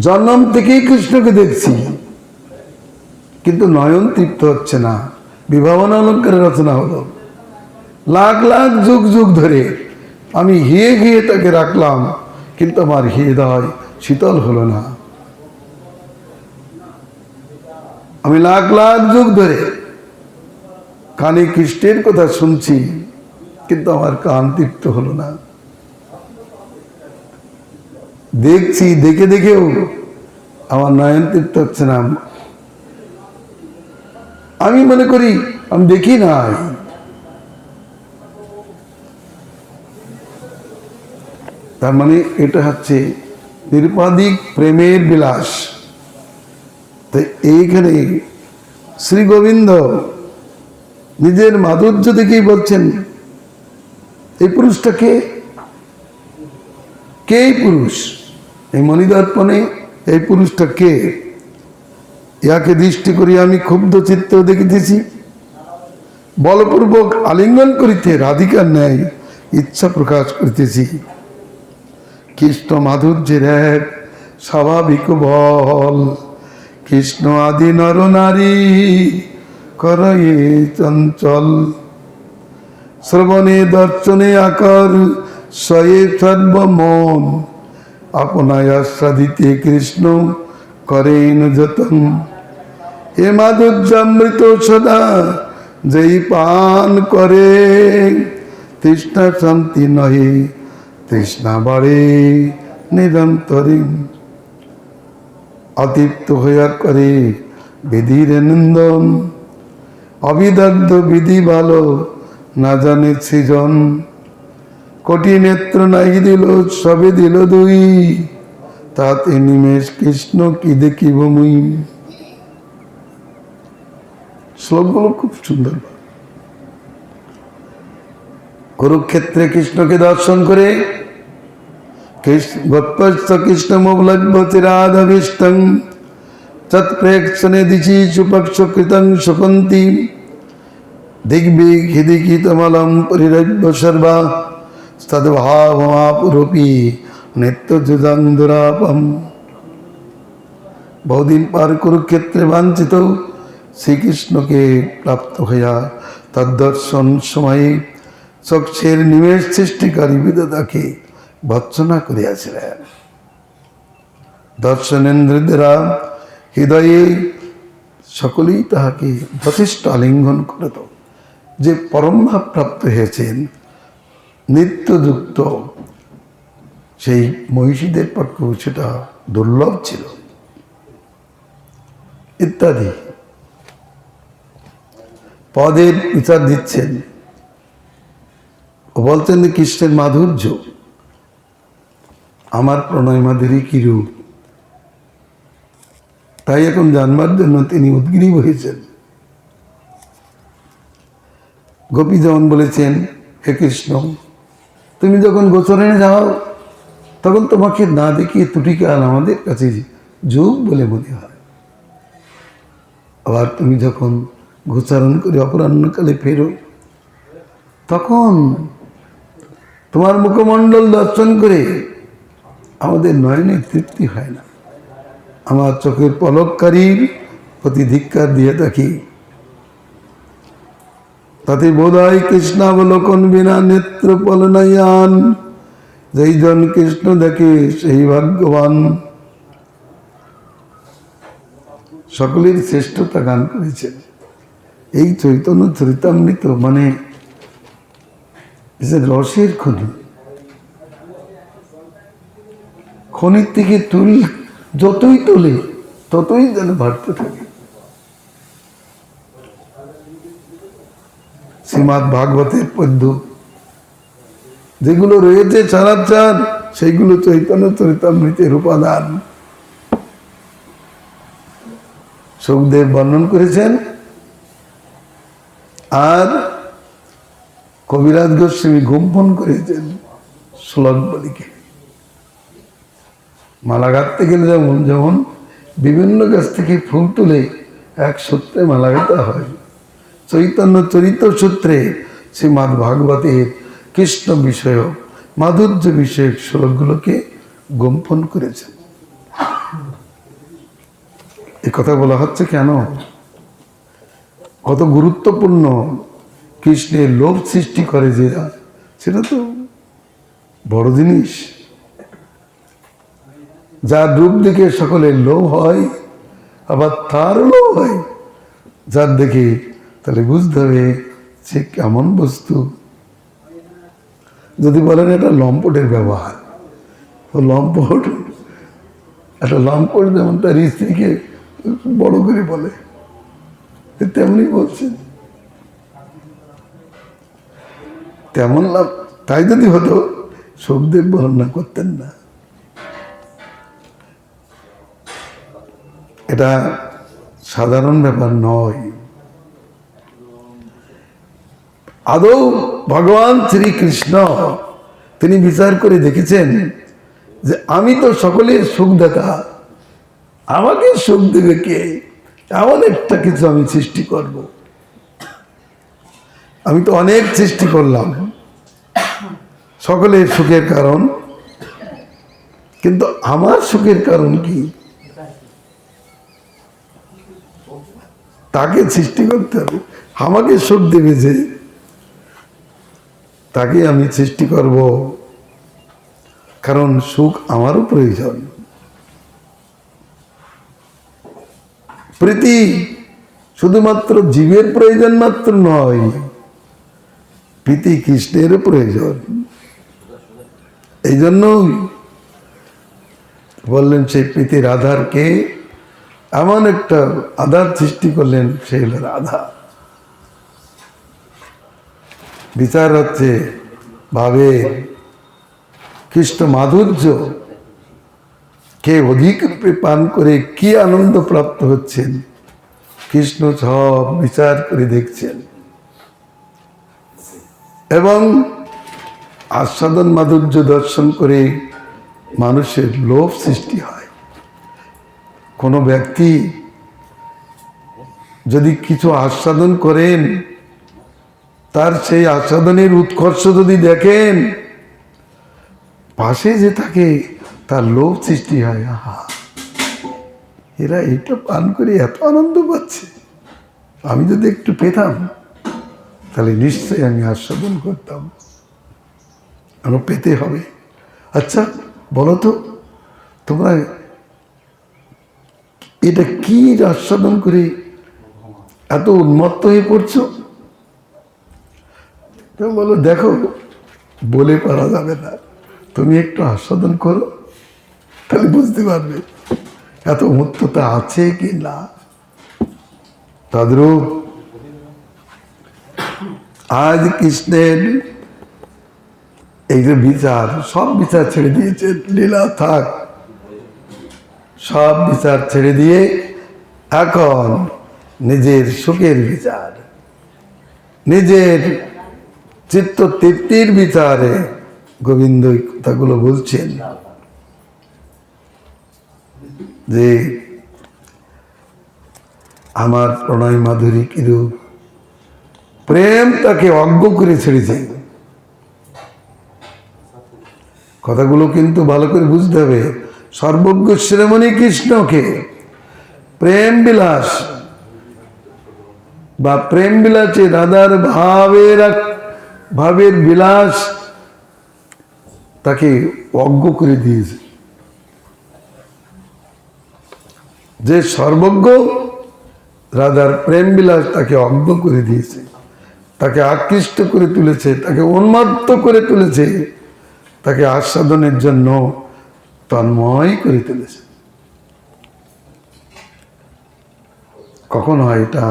জন্ম থেকেই কৃষ্ণকে দেখছি, কিন্তু নয়ন তৃপ্ত হচ্ছে না। বিভাবনা অলঙ্কারের রচনা হলো, লাখ লাখ যুগ যুগ ধরে আমি হিয়ে হিয়ে তাকে রাখলাম, কিন্তু আমার হৃদয় শীতল হলো না। আমি লাখ লাখ যুগ ধরে কানে কৃষ্ণের কথা শুনছি, কিন্তু আমার কান তৃপ্ত হলো না। দেখছি, দেখে দেখেও আমার নয়ন তৃপ্ত হচ্ছে না। আমি মনে করি আমি দেখি না। তার মানে এটা হচ্ছে নিরুপাধিক প্রেমের বিলাস। তো এইখানে শ্রী গোবিন্দ নিজের মাধুর্য দেখেই বলছেন, এই পুরুষটা কে? কে এই পুরুষ? এই মণিদর্পণে এই পুরুষটা কে? ইয়াকে দৃষ্টি করি আমি ক্ষুব্ধ চিত্ত দেখিতেছি, বলপূর্বক আলিঙ্গন করিতে রাধিকার ন্যায় ইচ্ছা প্রকাশ করিতেছি। কৃষ্ণ মাধুর্যের এক স্বাভাবিক বল, কৃষ্ণ আদি নর নারী করে চঞ্চল। শ্রবণে দর্শনে আকার সয়ে সর্বমন, আপনায় আস্বাদিতে কৃষ্ণ করেন যতন। এ মাধুর্যামৃত সদা যেই পান করে, তৃষ্ণা শান্তি নহে তৃষ্ণা বাড়ে নিরন্তরে। অতৃপ্ত হইয়া করে বিধির নিন্দন, অবিদগ্ধ বিধি ভালো না জানে সৃজন। কোটি নেত্র নাই দিল সবে দিল দুই, তাতে নিমেষ কৃষ্ণ কি দেখিব মুই। শ্লোকগুলো খুব সুন্দর। কুরুক্ষেত্রে কৃষ্ণকে দর্শন করে কৃষ্ণ মোবলভ্যতিরাধভীষ্টং তৎপ্রেক্ষণে দিশি সুপক্ষ কৃতং সুপন্তি। দিগ্বিগ হিদিকিতমলম পরিরভ্য সর্বা, তদ্ভাবমাপুরপি নিত্যযুজং দুরাপম। বহুদিন পর কুরুক্ষেত্রে বাঞ্ছিত শ্রীকৃষ্ণকে প্রাপ্ত হইয়া তদ্দর্শন সময়ে চক্ষের নিমেষ সৃষ্টিকারী বিধাতাকে ভর্ৎসনা করিয়াছিলেন। দর্শনেন্দ্রীরা হৃদয়ে সকলেই তাহাকে যথেষ্ট আলিঙ্গন করিত। যে পরমভাব প্রাপ্ত হয়েছেন নিত্যযুক্ত, সেই মহিষীদের পক্ষেও সেটা দুর্লভ ছিল ইত্যাদি পদের বিচার দিচ্ছেন। ও বলতেন যে কৃষ্ণের মাধুর্য, আমার প্রণয় মাধুরী কি রূপ, তাই এখন জানবার জন্য তিনি উদ্গ্রীব হয়েছেন। গোপী যেমন বলেছেন, হে কৃষ্ণ, তুমি যখন গোচরণে যাও তখন তোমাকে না দেখিয়ে ত্রুটিকাল আমাদের কাছে যুগ বলে মনে হয়। আবার তুমি যখন গোচারণ করে অপরাহ্নকালে ফেরো, তখন তোমার মুখমণ্ডল দর্শন করে আমাদের নয়নের তৃপ্তি হয় না। আমার চোখের পলককারীর প্রতি ধিক্কার দিয়ে থাকি, তাতে বোধ হয় কৃষ্ণাবলোকন বিনা নেত্র পলনয়ান। যেই জন কৃষ্ণ দেখে সেই ভাগ্যবান। সকলের শ্রেষ্ঠতা গান করেছেন। এই চৈতন্য চরিতামৃত মানে রসের খনি। খনির থেকে যতই তোলে ততই যেন বাড়তে থাকে। শ্রীমদ্ ভাগবতের পদ্য যেগুলো রয়েছে চার সেইগুলো চৈতন্য চরিতামৃতের উপাদান। সুখদেব বর্ণন করেছেন, আর কবিরাজ গোস্বামী গোপন করেছেন শ্লোকবলিকে। মালা গাঁথতে গেলে যেমন বিভিন্ন গাছ থেকে ফুল তুলে এক সূত্রে মালা গাঁথা হয়, চৈতন্য চরিত সূত্রে শ্রীমদ্ ভাগবতের কৃষ্ণ বিষয়ক মাধুর্য বিষয়ক শ্লোকগুলোকে গোপন করেছেন। এ কথা বলা হচ্ছে কেন? কত গুরুত্বপূর্ণ। কৃষ্ণের লোভ সৃষ্টি করে যেটা, সেটা তো বড় জিনিস। যার রূপ দেখে সকলের লোভ হয়, আবার তার লোভ হয়, যার দেখি তাহলে বুঝতে হবে সে কেমন বস্তু। যদি বলেন এটা লম্পটের ব্যবহার, ও লম্পট, একটা লম্পট যেমন তার স্ত্রীকে বড় করে বলে, তেমনি বলছেন। তেমন লাভ, তাই যদি হতো সুখদেব বর্ণনা করতেন না। এটা সাধারণ ব্যাপার নয়। আদৌ ভগবান শ্রীকৃষ্ণ তিনি বিচার করে দেখেছেন যে আমি তো সকলের সুখদাতা, আমাকে সুখ দেবে কে? এমন একটা কিছু আমি সৃষ্টি করব। আমি তো অনেক সৃষ্টি করলাম সকলের সুখের কারণ, কিন্তু আমার সুখের কারণ কি? তাকে সৃষ্টি করতে হবে। আমাকে সুখ দেবে যে, তাকে আমি সৃষ্টি করব, কারণ সুখ আমারও প্রয়োজন। প্রীতি শুধুমাত্র জীবের প্রয়োজন মাত্র নয়, প্রীতি কৃষ্ণেরও প্রয়োজন। এই জন্য বললেন সেই প্রীতি রাধারকে এমন একটা আধার সৃষ্টি করলেন, সেই হল রাধা। বিচার হচ্ছে ভাবে কৃষ্ণ মাধুর্য কে অধিক রূপে পান করে কি আনন্দ প্রাপ্ত হচ্ছেন, কৃষ্ণ সব বিচার করে দেখছেন। এবং আস্বাদন মাধুর্য দর্শন করে মানুষের লোভ সৃষ্টি হয়। কোনো ব্যক্তি যদি কিছু আস্বাদন করেন, তার সেই আস্বাদনের উৎকর্ষ যদি দেখেন, পাশে যে থাকে তার লোভ সৃষ্টি হয়। আহা, এরা এটা পান করে এত আনন্দ পাচ্ছে, আমি যদি একটু পেতাম তাহলে নিশ্চয়ই আমি আস্বাদন করতাম। আমার পেতে হবে। আচ্ছা বলো তো, তোমরা এটা কি আস্বাদন করে এত উন্মত্ত হয়ে পড়ছো? বলো, দেখো বলে পারা যাবে না, তুমি একটু আস্বাদন করো, তাহলে বুঝতে পারবে এত মুক্ততা আছে কি না। তদ্রূপ আজ কৃষ্ণের এই যে বিচার, সব বিচার ছেড়ে দিয়েছে, লীলা থাক, সব বিচার ছেড়ে দিয়ে এখন নিজের সুখের বিচার, নিজের চিত্ত তৃপ্তির বিচারে গোবিন্দ কথাগুলো বলছেন যে আমার প্রণয় মাধুরী কিরূপ, প্রেম তাকে অজ্ঞ করে ছেড়েছে। কথাগুলো কিন্তু ভালো করে বুঝতে হবে। সর্বজ্ঞ শিরোমণি কৃষ্ণকে প্রেম বিলাস বা প্রেম বিলাসে রাধার ভাবের বিলাস তাকে অজ্ঞ করে দিয়েছে। যে সর্বজ্ঞ, রাধার প্রেম বিলাস তাকে অজ্ঞ করে দিয়েছে, তাকে আকৃষ্ট করে তুলেছে, তাকে উন্মত্ত করে তুলেছে, তাকে আস্বাদনের জন্য তন্ময় করে তুলেছে। কখন হয় এটা?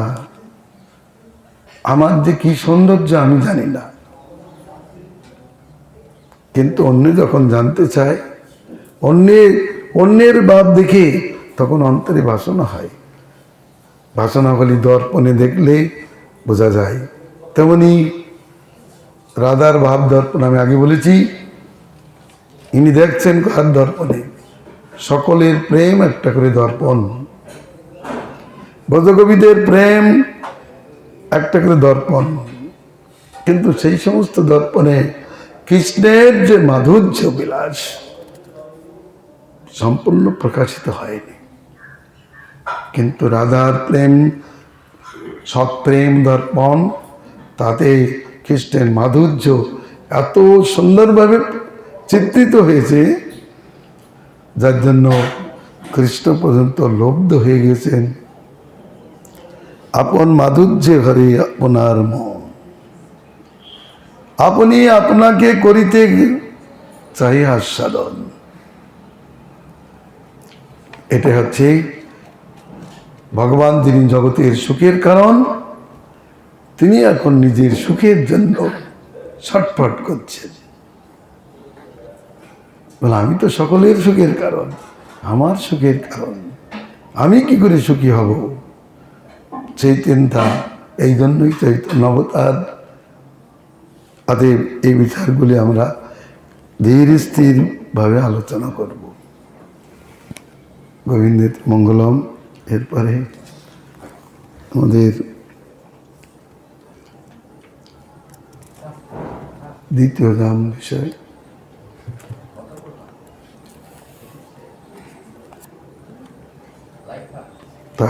আমার যে কি সৌন্দর্য আমি জানি না, কিন্তু অন্য যখন জানতে চায়, অন্যের ভাব দেখে তখন অন্তরে বাসনা হয়। বাসনাবলী দর্পণে দেখলে বোঝা যায়। তেমনি রাধার ভাব দর্পণ আমি আগে বলেছি, ইনি দেখছেন কার দর্পণে? সকলের প্রেম একটা করে দর্পণ, ব্রজগোপীদের প্রেম একটা করে দর্পণ, কিন্তু সেই সমস্ত দর্পণে কৃষ্ণের যে মাধুর্য বিলাস সম্পূর্ণ প্রকাশিত হয়নি। কিন্তু রাধার প্রেম, সৎপ্রেম দর্পণ, তাতে কৃষ্ণের মাধুর্য এত সুন্দরভাবে চিত্রিত হয়েছে, যার জন্য কৃষ্ণ পর্যন্ত লব্ধ হয়ে গেছেন। আপন মাধুর্যে হরে আপনার মন। আপনি আপনাকে করিতে চাই আস্বাদন। এটা হচ্ছে ভগবান, যিনি জগতের সুখের কারণ, তিনি এখন নিজের সুখের জন্য ছটফট করছেন। বলে আমি তো সকলের সুখের কারণ, আমার সুখের কারণ, আমি কি করে সুখী হব? সেই চিন্তা, এই জন্যই চৈতন্য অবতার। অতএব এই বিচারগুলি আমরা ধীর স্থির ভাবে আলোচনা করব। গোবিন্দের মঙ্গলম। এরপরে আমাদের দ্বিতীয় নাম বিষয় তা